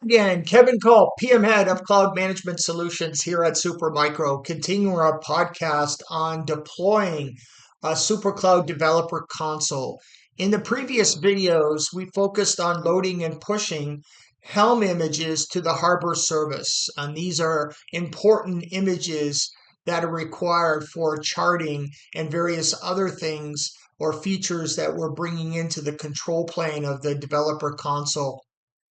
Again, Kevin Cole, PM Head of Cloud Management Solutions here at Supermicro, continuing our podcast on deploying a SuperCloud Developer Console. In the previous videos, we focused on loading and pushing Helm images to the Harbor service. And these are important images that are required for charting and various other things or features that we're bringing into the control plane of the developer console.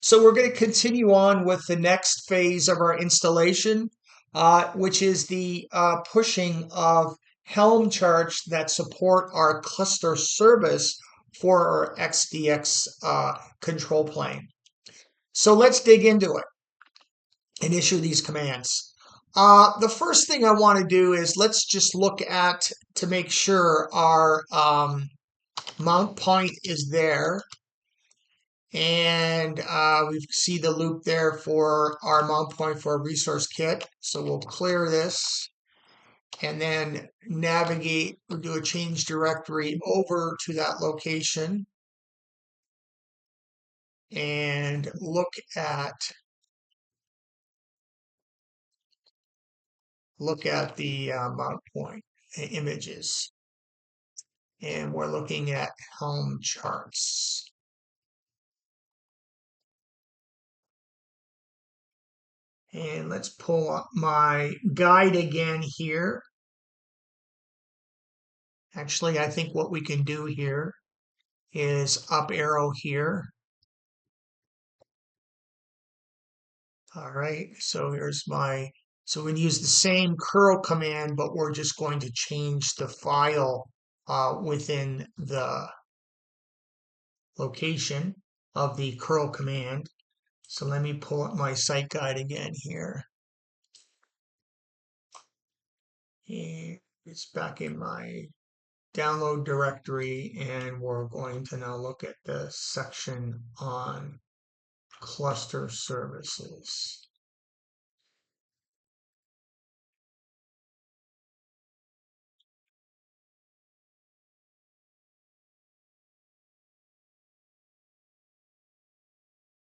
So we're going to continue on with the next phase of our installation, which is the pushing of Helm charts that support our cluster service for our XDX control plane. So let's dig into it and issue these commands. The first thing I want to do is let's just look at to make sure our mount point is there. And we see the loop there for our mount point for a resource kit. So we'll clear this and then navigate, we'll do a change directory over to that location and look at the mount point images. And we're looking at Helm charts. And let's pull up my guide again here. Actually, I think what we can do here is up arrow here. All right, so here's so we can use the same curl command, but we're just going to change the file within the location of the curl command. So let me pull up my site guide again here. And it's back in my download directory, and we're going to now look at the section on cluster services.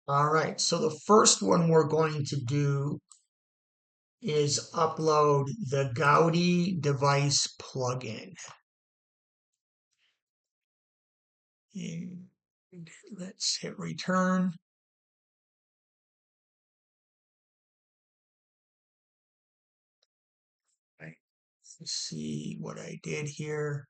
All right, so the first one we're going to do is upload the Gaudi device plugin. And let's hit return. Right. Let's see what I did here.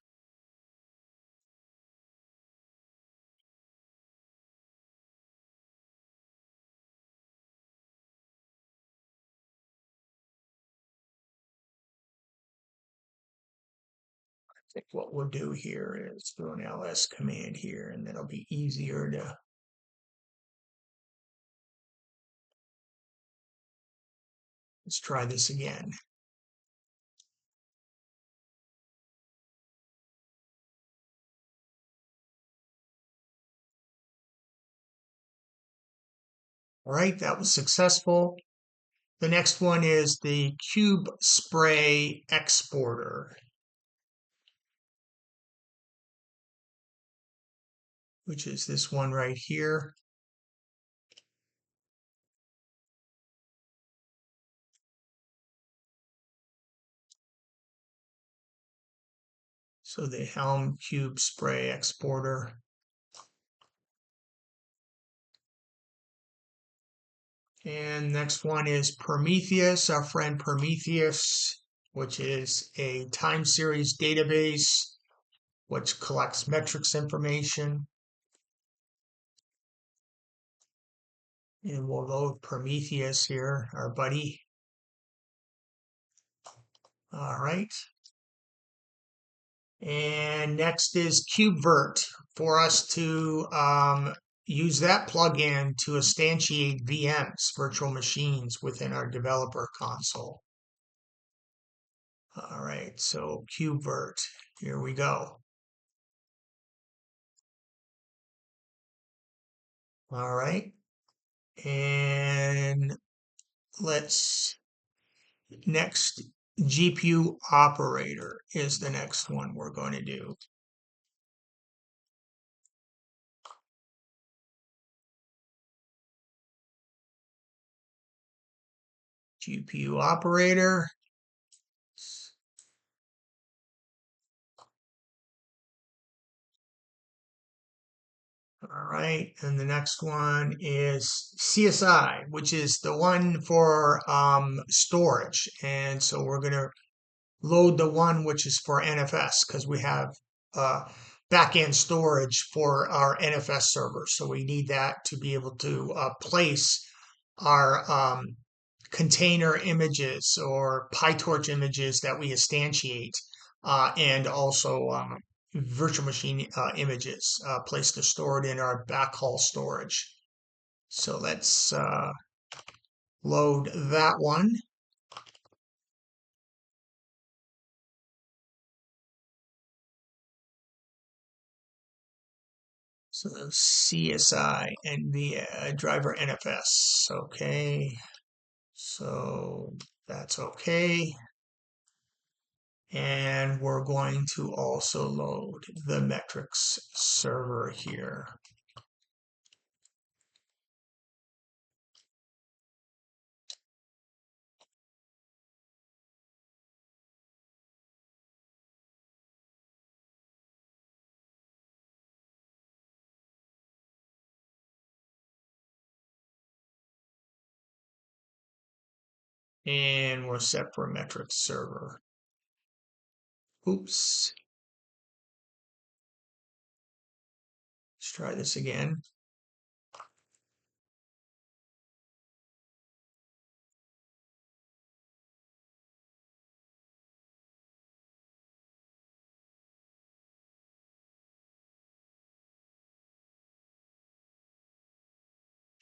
I think what we'll do here is do an ls command here, and that'll be easier to. Let's try this again. All right, that was successful. The next one is the Cube Spray Exporter, which is this one right here. So the Helm Cube Spray Exporter. And next one is Prometheus, our friend Prometheus, which is a time series database which collects metrics information. And we'll load Prometheus here, our buddy. All right. And next is KubeVirt for us to use that plugin to instantiate VMs, virtual machines, within our developer console. All right, so KubeVirt, here we go. All right, and let's next GPU operator is the next one we're going to do. GPU operator. All right, and the next one is CSI, which is the one for storage. And so we're going to load the one which is for NFS because we have back-end storage for our NFS server. So we need that to be able to place our container images or PyTorch images that we instantiate, and also virtual machine images, place to store it in our backhaul storage. So let's load that one. So CSI and the driver NFS. Okay. So that's okay. And we're going to also load the metrics server here. And we're set for a metrics server. Oops. Let's try this again.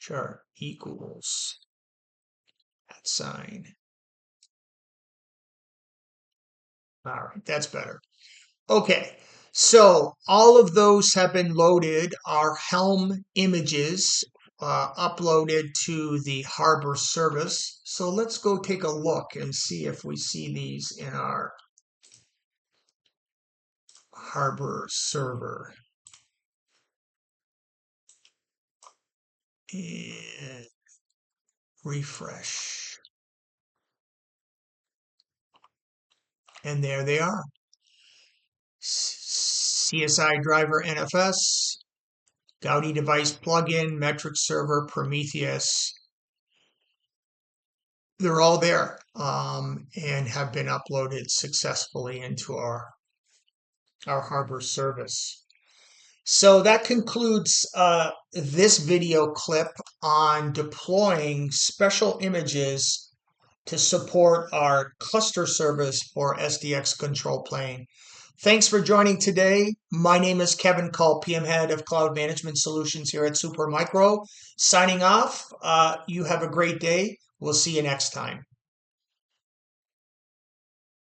Chart equals @ All right, that's better. Okay, so all of those have been loaded. Our Helm images uploaded to the Harbor service. So let's go take a look and see if we see these in our Harbor server. And refresh. And there they are. CSI driver NFS, Gaudi device plugin, metrics server, Prometheus. They're all there and have been uploaded successfully into our Harbor service. So that concludes this video clip on deploying special images to support our cluster service for SDX control plane. Thanks for joining today. My name is Kevin Cull, PM Head of Cloud Management Solutions here at Supermicro. Signing off. You have a great day. We'll see you next time.